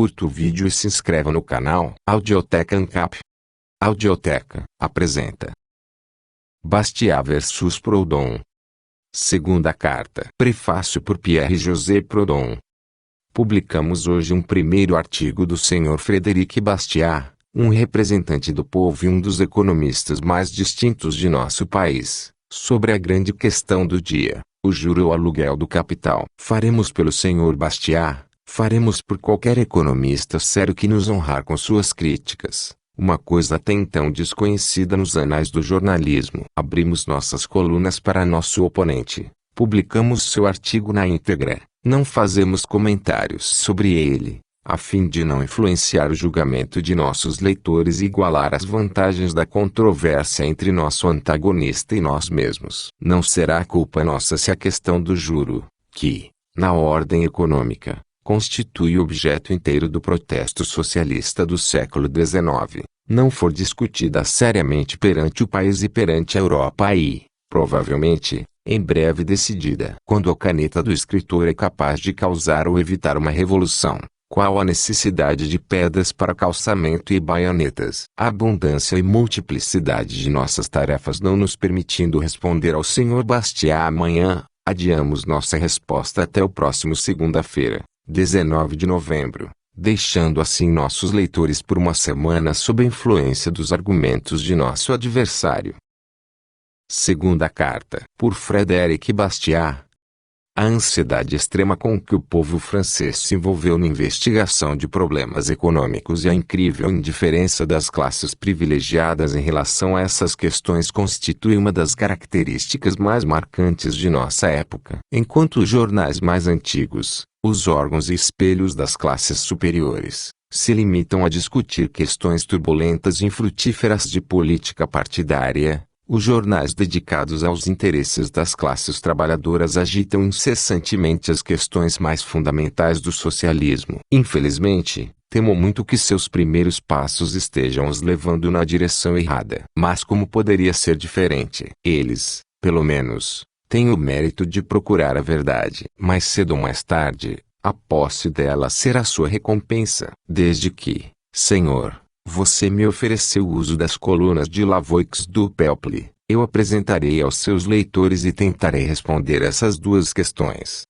curta o vídeo e se inscreva no canal Audioteca ANCAP. Audioteca apresenta Bastiat vs Proudhon. Segunda carta. Prefácio por Pierre-José Proudhon. Publicamos hoje um primeiro artigo do Sr. Frédéric Bastiat, um representante do povo e um dos economistas mais distintos de nosso país, sobre a grande questão do dia, o juro ou aluguel do capital. Faremos pelo Sr. Bastiat, faremos por qualquer economista sério que nos honrar com suas críticas, uma coisa até então desconhecida nos anais do jornalismo. Abrimos nossas colunas para nosso oponente, publicamos seu artigo na íntegra, não fazemos comentários sobre ele, a fim de não influenciar o julgamento de nossos leitores e igualar as vantagens da controvérsia entre nosso antagonista e nós mesmos. Não será culpa nossa se a questão do juro, que, na ordem econômica, constitui o objeto inteiro do protesto socialista do século XIX, não for discutida seriamente perante o país e perante a Europa e, provavelmente, em breve decidida. Quando a caneta do escritor é capaz de causar ou evitar uma revolução, qual a necessidade de pedras para calçamento e baionetas? A abundância e multiplicidade de nossas tarefas não nos permitindo responder ao Sr. Bastiat amanhã, adiamos nossa resposta até o próximo segunda-feira, 19 de novembro, deixando assim nossos leitores por uma semana sob a influência dos argumentos de nosso adversário. Segunda carta. Por Frédéric Bastiat. A ansiedade extrema com que o povo francês se envolveu na investigação de problemas econômicos e a incrível indiferença das classes privilegiadas em relação a essas questões constitui uma das características mais marcantes de nossa época. Enquanto os jornais mais antigos, os órgãos e espelhos das classes superiores, se limitam a discutir questões turbulentas e infrutíferas de política partidária, os jornais dedicados aos interesses das classes trabalhadoras agitam incessantemente as questões mais fundamentais do socialismo. Infelizmente, temo muito que seus primeiros passos estejam os levando na direção errada. Mas como poderia ser diferente? Eles, pelo menos, têm o mérito de procurar a verdade. Mais cedo ou mais tarde, a posse dela será sua recompensa. Desde que, Senhor, você me ofereceu o uso das colunas de Lavoix du Peuple, eu apresentarei aos seus leitores e tentarei responder essas duas questões.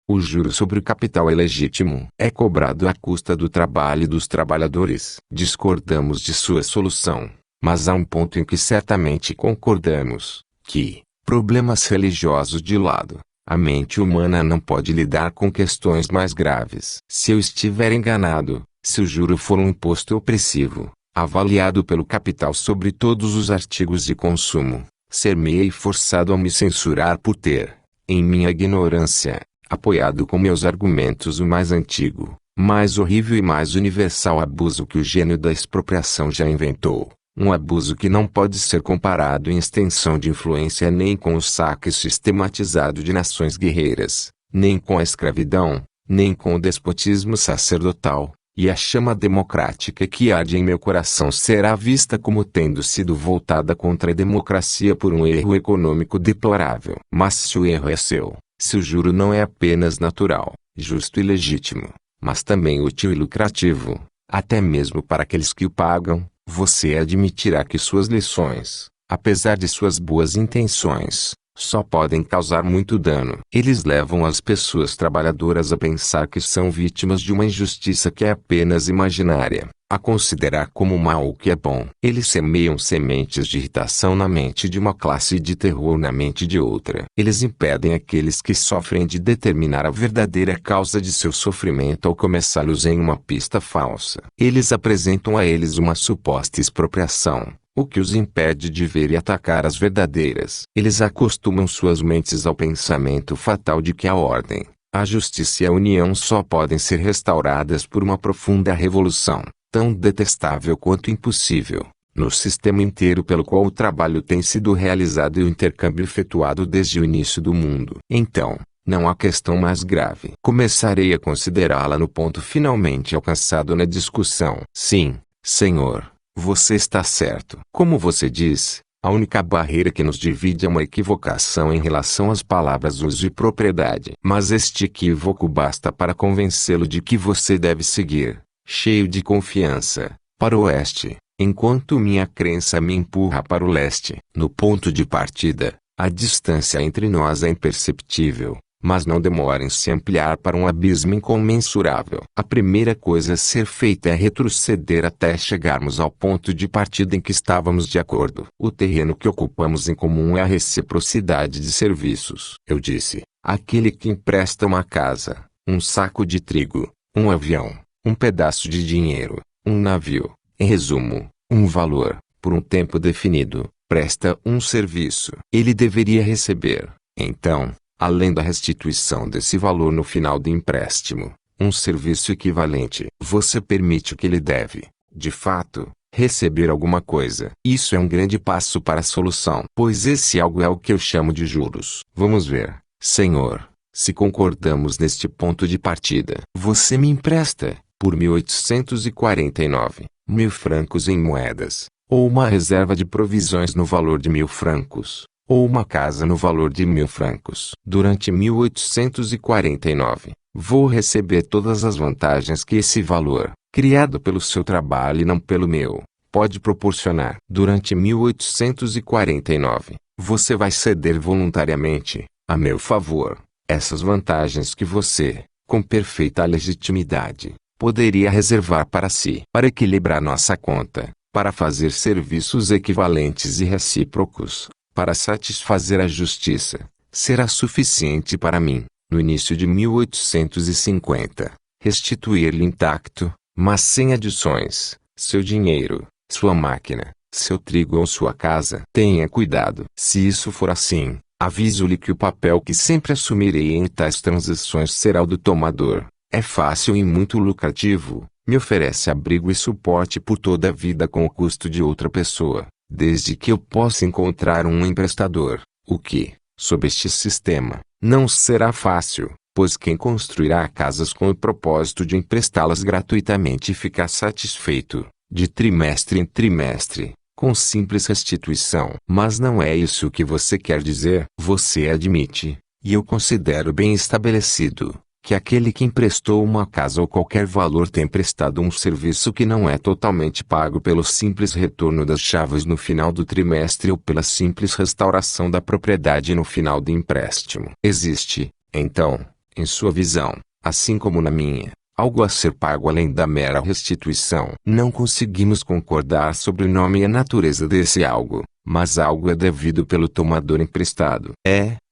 O juro sobre o capital é legítimo, é cobrado à custa do trabalho e dos trabalhadores. Discordamos de sua solução, mas há um ponto em que certamente concordamos, que, problemas religiosos de lado, a mente humana não pode lidar com questões mais graves. Se eu estiver enganado, se o juro for um imposto opressivo, avaliado pelo capital sobre todos os artigos de consumo, ser-me-ei forçado a me censurar por ter, em minha ignorância, apoiado com meus argumentos o mais antigo, mais horrível e mais universal abuso que o gênio da expropriação já inventou. Um abuso que não pode ser comparado em extensão de influência nem com o saque sistematizado de nações guerreiras, nem com a escravidão, nem com o despotismo sacerdotal. E a chama democrática que arde em meu coração será vista como tendo sido voltada contra a democracia por um erro econômico deplorável. Mas se o erro é seu, se o juro não é apenas natural, justo e legítimo, mas também útil e lucrativo, até mesmo para aqueles que o pagam, você admitirá que suas lições, apesar de suas boas intenções, só podem causar muito dano. Eles levam as pessoas trabalhadoras a pensar que são vítimas de uma injustiça que é apenas imaginária, a considerar como mal o que é bom. Eles semeiam sementes de irritação na mente de uma classe e de terror na mente de outra. Eles impedem aqueles que sofrem de determinar a verdadeira causa de seu sofrimento ao começá-los em uma pista falsa. Eles apresentam a eles uma suposta expropriação, o que os impede de ver e atacar as verdadeiras. Eles acostumam suas mentes ao pensamento fatal de que a ordem, a justiça e a união só podem ser restauradas por uma profunda revolução, tão detestável quanto impossível, no sistema inteiro pelo qual o trabalho tem sido realizado e o intercâmbio efetuado desde o início do mundo. Então, não há questão mais grave. Começarei a considerá-la no ponto finalmente alcançado na discussão. Sim, senhor. Você está certo. Como você diz, A única barreira que nos divide é uma equivocação em relação às palavras uso e propriedade. Mas este equívoco basta para convencê-lo de que você deve seguir, cheio de confiança, para o oeste, enquanto minha crença me empurra para o leste. No ponto de partida, a distância entre nós é imperceptível, mas não demora em se ampliar para um abismo incomensurável. A primeira coisa a ser feita é retroceder até chegarmos ao ponto de partida em que estávamos de acordo. O terreno que ocupamos em comum é a reciprocidade de serviços. Eu disse, aquele que empresta uma casa, um saco de trigo, um avião, um pedaço de dinheiro, um navio, em resumo, um valor, por um tempo definido, presta um serviço. Ele deveria receber, então, além da restituição desse valor no final do empréstimo, um serviço equivalente. Você permite que ele deve, de fato, receber alguma coisa. Isso é um grande passo para a solução, pois esse algo é o que eu chamo de juros. Vamos ver, senhor, se concordamos neste ponto de partida. Você me empresta, por 1849, 1.000 francos em moedas, ou uma reserva de provisões no valor de 1.000 francos. Ou uma casa no valor de 1.000 francos. Durante 1849, vou receber todas as vantagens que esse valor, criado pelo seu trabalho e não pelo meu, pode proporcionar. Durante 1849, você vai ceder voluntariamente, a meu favor, essas vantagens que você, com perfeita legitimidade, poderia reservar para si. Para equilibrar nossa conta, para fazer serviços equivalentes e recíprocos, para satisfazer a justiça, será suficiente para mim, no início de 1850, restituir-lhe intacto, mas sem adições, seu dinheiro, sua máquina, seu trigo ou sua casa. Tenha cuidado. Se isso for assim, aviso-lhe que o papel que sempre assumirei em tais transações será o do tomador. É fácil e muito lucrativo, me oferece abrigo e suporte por toda a vida com o custo de outra pessoa, desde que eu possa encontrar um emprestador, o que, sob este sistema, não será fácil, pois quem construirá casas com o propósito de emprestá-las gratuitamente e ficar satisfeito, de trimestre em trimestre, com simples restituição. Mas não é isso que você quer dizer. Você admite, e eu considero bem estabelecido, que aquele que emprestou uma casa ou qualquer valor tem prestado um serviço que não é totalmente pago pelo simples retorno das chaves no final do trimestre ou pela simples restauração da propriedade no final do empréstimo. Existe, então, em sua visão, assim como na minha, algo a ser pago além da mera restituição. Não conseguimos concordar sobre o nome e a natureza desse algo, mas algo é devido pelo tomador emprestado.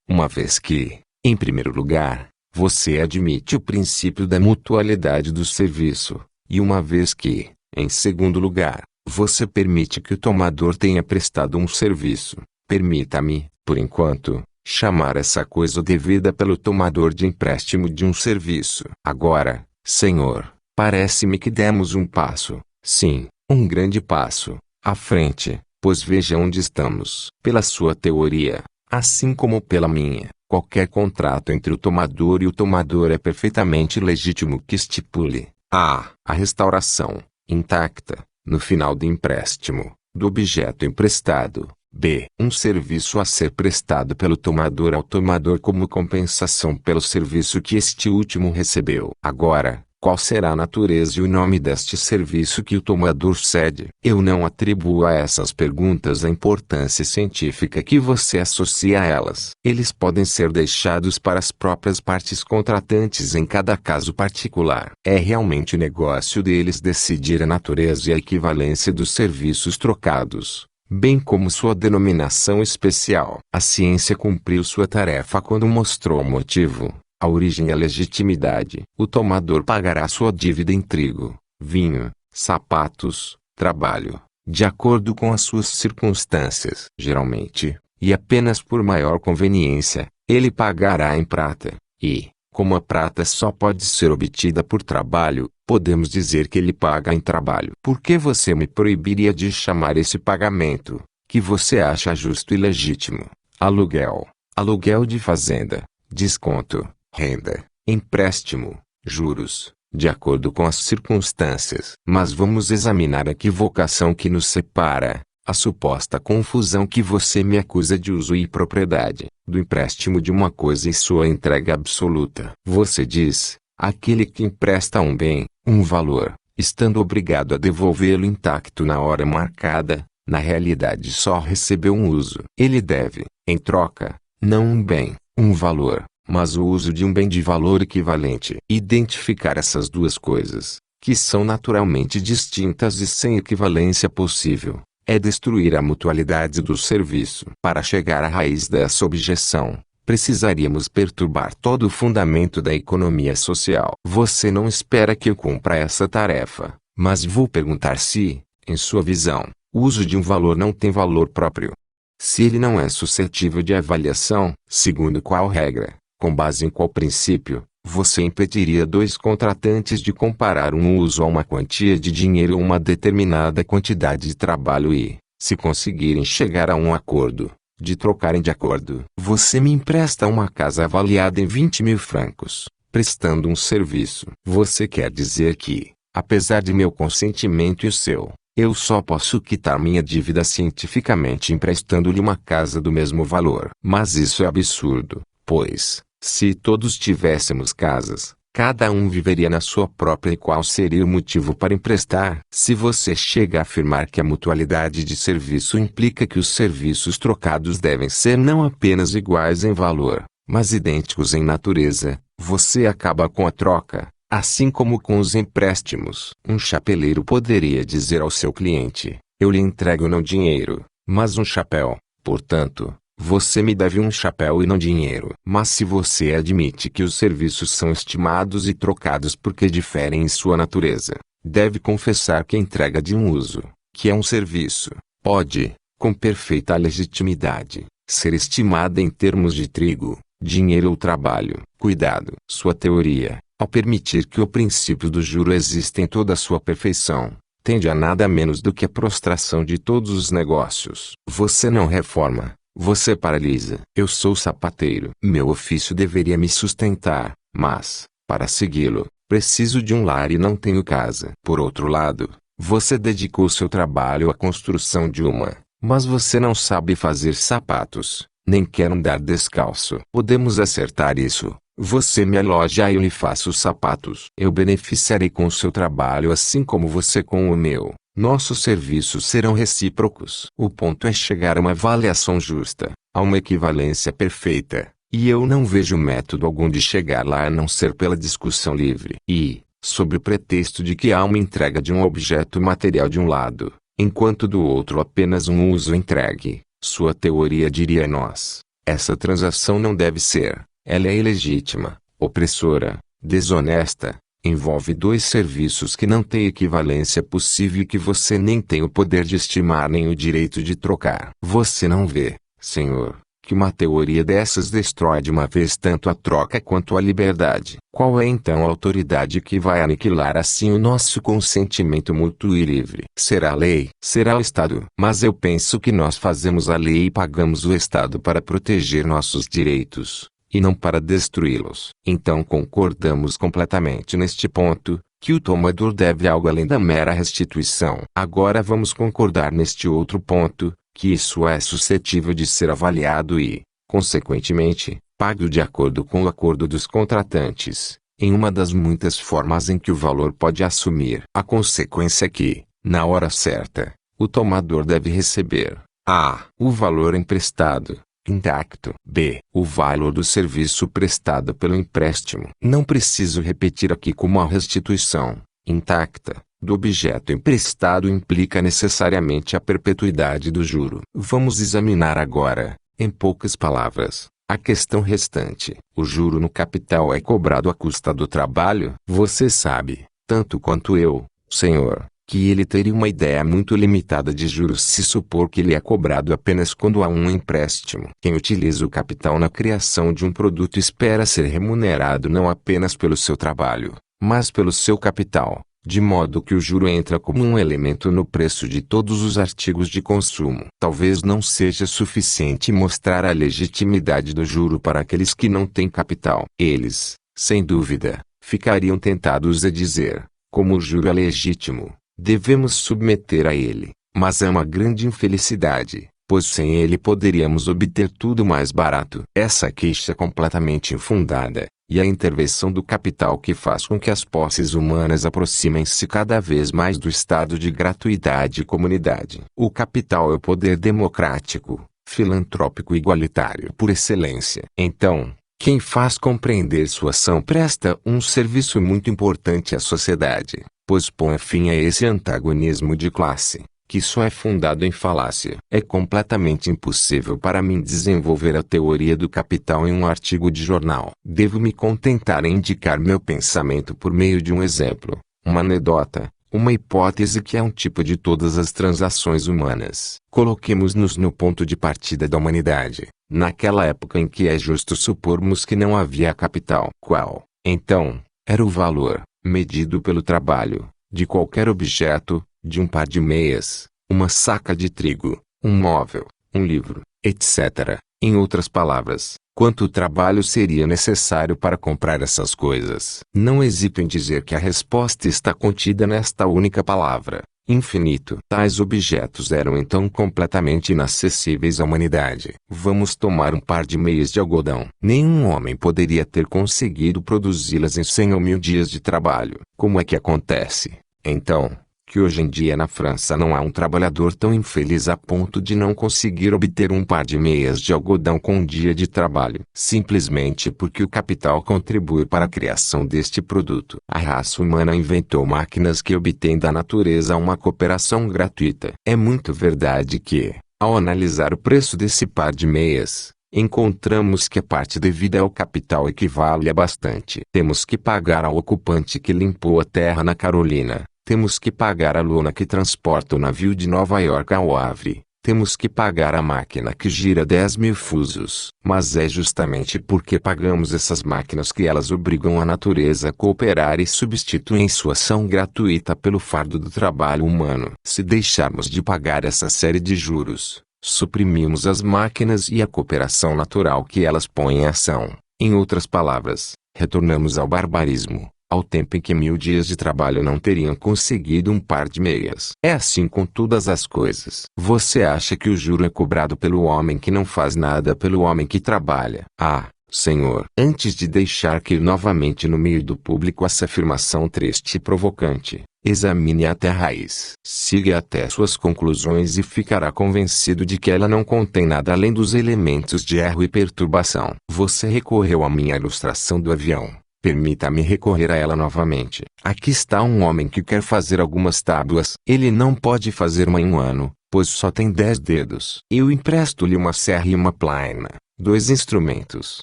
Uma vez que, em primeiro lugar, você admite o princípio da mutualidade do serviço, e uma vez que, em segundo lugar, você permite que o tomador tenha prestado um serviço, permita-me, por enquanto, chamar essa coisa devida pelo tomador de empréstimo de um serviço. Agora, senhor, parece-me que demos um passo, sim, um grande passo, à frente, pois veja onde estamos. Pela sua teoria, assim como pela minha, qualquer contrato entre o tomador e o tomador é perfeitamente legítimo que estipule a restauração, intacta, no final do empréstimo, do objeto emprestado, b. um serviço a ser prestado pelo tomador ao tomador como compensação pelo serviço que este último recebeu. Agora, qual será a natureza e o nome deste serviço que o tomador cede? Eu não atribuo a essas perguntas a importância científica que você associa a elas. Eles podem ser deixados para as próprias partes contratantes em cada caso particular. É realmente o negócio deles decidir a natureza e a equivalência dos serviços trocados, bem como sua denominação especial. A ciência cumpriu sua tarefa quando mostrou o motivo, a origem e a legitimidade. O tomador pagará sua dívida em trigo, vinho, sapatos, trabalho, de acordo com as suas circunstâncias. Geralmente, e apenas por maior conveniência, ele pagará em prata, e, como a prata só pode ser obtida por trabalho, podemos dizer que ele paga em trabalho. Por que você me proibiria de chamar esse pagamento, que você acha justo e legítimo, aluguel, aluguel de fazenda, desconto, renda, empréstimo, juros, de acordo com as circunstâncias? Mas vamos examinar a equivocação que nos separa, A suposta confusão que você me acusa de uso e propriedade, do empréstimo de uma coisa e sua entrega absoluta. Você diz, aquele que empresta um bem, um valor, estando obrigado a devolvê-lo intacto na hora marcada, na realidade só recebeu um uso. Ele deve, em troca, não um bem, um valor, mas o uso de um bem de valor equivalente. Identificar essas duas coisas, que são naturalmente distintas e sem equivalência possível, é destruir a mutualidade do serviço. Para chegar à raiz dessa objeção, precisaríamos perturbar todo o fundamento da economia social. Você não espera que eu cumpra essa tarefa, mas vou perguntar se, em sua visão, o uso de um valor não tem valor próprio. Se ele não é suscetível de avaliação, segundo qual regra, com base em qual princípio, você impediria dois contratantes de comparar um uso a uma quantia de dinheiro ou uma determinada quantidade de trabalho e, se conseguirem chegar a um acordo, de trocarem de acordo? Você me empresta uma casa avaliada em 20.000 francos, prestando um serviço. Você quer dizer que, apesar de meu consentimento e o seu, eu só posso quitar minha dívida cientificamente emprestando-lhe uma casa do mesmo valor. Mas isso é absurdo, pois, se todos tivéssemos casas, cada um viveria na sua própria. E qual seria o motivo para emprestar? Se você chega a afirmar que a mutualidade de serviço implica que os serviços trocados devem ser não apenas iguais em valor, mas idênticos em natureza, você acaba com a troca, assim como com os empréstimos. Um chapeleiro poderia dizer ao seu cliente, eu lhe entrego não dinheiro, mas um chapéu. Portanto, você me deve um chapéu e não dinheiro. Mas se você admite que os serviços são estimados e trocados porque diferem em sua natureza, deve confessar que a entrega de um uso, que é um serviço, pode, com perfeita legitimidade, ser estimada em termos de trigo, dinheiro ou trabalho. Cuidado. Sua teoria, ao permitir que o princípio do juro exista em toda a sua perfeição, tende a nada menos do que a prostração de todos os negócios. Você não reforma. Você paralisa. Eu sou sapateiro. Meu ofício deveria me sustentar, mas, para segui-lo, preciso de um lar e não tenho casa. Por outro lado, você dedicou seu trabalho à construção de uma, mas você não sabe fazer sapatos, nem quer andar descalço. Podemos acertar isso. Você me aloja e eu lhe faço sapatos. Eu beneficiarei com o seu trabalho assim como você com o meu. Nossos serviços serão recíprocos. O ponto é chegar a uma avaliação justa, a uma equivalência perfeita, e eu não vejo método algum de chegar lá a não ser pela discussão livre. E, sob o pretexto de que há uma entrega de um objeto material de um lado, enquanto do outro apenas um uso entregue, sua teoria diria a nós, essa transação não deve ser, ela é ilegítima, opressora, desonesta, envolve dois serviços que não têm equivalência possível e que você nem tem o poder de estimar nem o direito de trocar. Você não vê, senhor, que uma teoria dessas destrói de uma vez tanto a troca quanto a liberdade. Qual é então a autoridade que vai aniquilar assim o nosso consentimento mútuo e livre? Será a lei? Será o Estado? Mas eu penso que nós fazemos a lei e pagamos o Estado para proteger nossos direitos, e não para destruí-los. Então concordamos completamente neste ponto, que o tomador deve algo além da mera restituição. Agora vamos concordar neste outro ponto, que isso é suscetível de ser avaliado e, consequentemente, pago de acordo com o acordo dos contratantes, em uma das muitas formas em que o valor pode assumir. A consequência é que, na hora certa, o tomador deve receber a. o valor emprestado, intacto. B. o valor do serviço prestado pelo empréstimo. Não preciso repetir aqui como a restituição, intacta, do objeto emprestado implica necessariamente a perpetuidade do juro. Vamos examinar agora, em poucas palavras, a questão restante. O juro no capital é cobrado à custa do trabalho? Você sabe, tanto quanto eu, senhor, que ele teria uma ideia muito limitada de juros se supor que ele é cobrado apenas quando há um empréstimo. Quem utiliza o capital na criação de um produto espera ser remunerado não apenas pelo seu trabalho, mas pelo seu capital, de modo que o juro entra como um elemento no preço de todos os artigos de consumo. Talvez não seja suficiente mostrar a legitimidade do juro para aqueles que não têm capital. Eles, sem dúvida, ficariam tentados a dizer, como o juro é legítimo, devemos submeter a ele, Mas é uma grande infelicidade, pois sem ele poderíamos obter tudo mais barato. Essa queixa é completamente infundada, e a intervenção do capital que faz com que as posses humanas aproximem-se cada vez mais do estado de gratuidade e comunidade. O capital é o poder democrático, filantrópico e igualitário por excelência. Então, quem faz compreender sua ação presta um serviço muito importante à sociedade, pois põe fim a esse antagonismo de classe, que só é fundado em falácia. É completamente impossível para mim desenvolver a teoria do capital em um artigo de jornal. Devo me contentar em indicar meu pensamento por meio de um exemplo, uma anedota, uma hipótese que é um tipo de todas as transações humanas. Coloquemos-nos no ponto de partida da humanidade, naquela época em que é justo supormos que não havia capital. Qual, então, era o valor, medido pelo trabalho, de qualquer objeto, de um par de meias, uma saca de trigo, um móvel, um livro, etc. Em outras palavras, quanto trabalho seria necessário para comprar essas coisas? Não hesito em dizer que a resposta está contida nesta única palavra: infinito. Tais objetos eram então completamente inacessíveis à humanidade. Vamos tomar um par de meias de algodão. Nenhum homem poderia ter conseguido produzi-las em 100 ou 1000 dias de trabalho. Como é que acontece, então, que hoje em dia na França não há um trabalhador tão infeliz a ponto de não conseguir obter um par de meias de algodão com um dia de trabalho? Simplesmente porque o capital contribui para a criação deste produto. A raça humana inventou máquinas que obtêm da natureza uma cooperação gratuita. É muito verdade que, ao analisar o preço desse par de meias, encontramos que a parte devida ao capital equivale a bastante. Temos que pagar ao ocupante que limpou a terra na Carolina. Temos que pagar a lona que transporta o navio de Nova York ao Havre. Temos que pagar a máquina que gira 10.000 fusos. Mas é justamente porque pagamos essas máquinas que elas obrigam a natureza a cooperar e substituem sua ação gratuita pelo fardo do trabalho humano. Se deixarmos de pagar essa série de juros, suprimimos as máquinas e a cooperação natural que elas põem em ação. Em outras palavras, retornamos ao barbarismo, ao tempo em que 1000 dias de trabalho não teriam conseguido um par de meias. É assim com todas as coisas. Você acha que o juro é cobrado pelo homem que não faz nada pelo homem que trabalha? Ah, Senhor! Antes de deixar cair novamente no meio do público essa afirmação triste e provocante, examine até a raiz. Siga até suas conclusões e ficará convencido de que ela não contém nada além dos elementos de erro e perturbação. Você recorreu à minha ilustração do avião. Permita-me recorrer a ela novamente. Aqui está um homem que quer fazer algumas tábuas. Ele não pode fazer uma em um ano, pois só tem 10 dedos. Eu empresto-lhe uma serra e uma plaina, 2 instrumentos,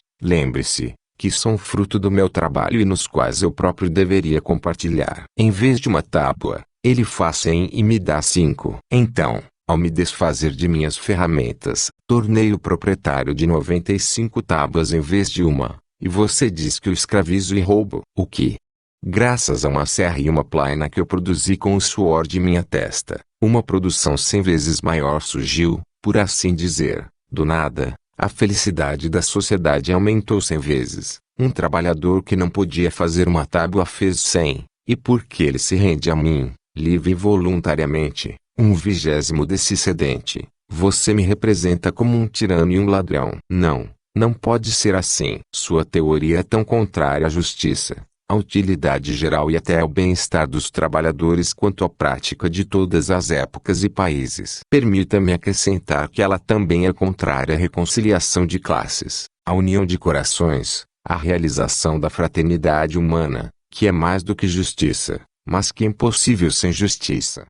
lembre-se, que são fruto do meu trabalho e nos quais eu próprio deveria compartilhar. Em vez de uma tábua, ele faz 100 e me dá 5. Então, ao me desfazer de minhas ferramentas, tornei-o proprietário de 95 tábuas em vez de uma. E você diz que eu escravizo e roubo. O que? Graças a uma serra e uma plaina que eu produzi com o suor de minha testa, uma produção 100 vezes maior surgiu, por assim dizer, do nada. A felicidade da sociedade aumentou 100 vezes. Um trabalhador que não podia fazer uma tábua fez 100, e porque ele se rende a mim, livre e voluntariamente, 1/20 desse excedente, você me representa como um tirano e um ladrão. Não. Não pode ser assim. Sua teoria é tão contrária à justiça, à utilidade geral e até ao bem-estar dos trabalhadores quanto à prática de todas as épocas e países. Permita-me acrescentar que ela também é contrária à reconciliação de classes, à união de corações, à realização da fraternidade humana, que é mais do que justiça, mas que é impossível sem justiça.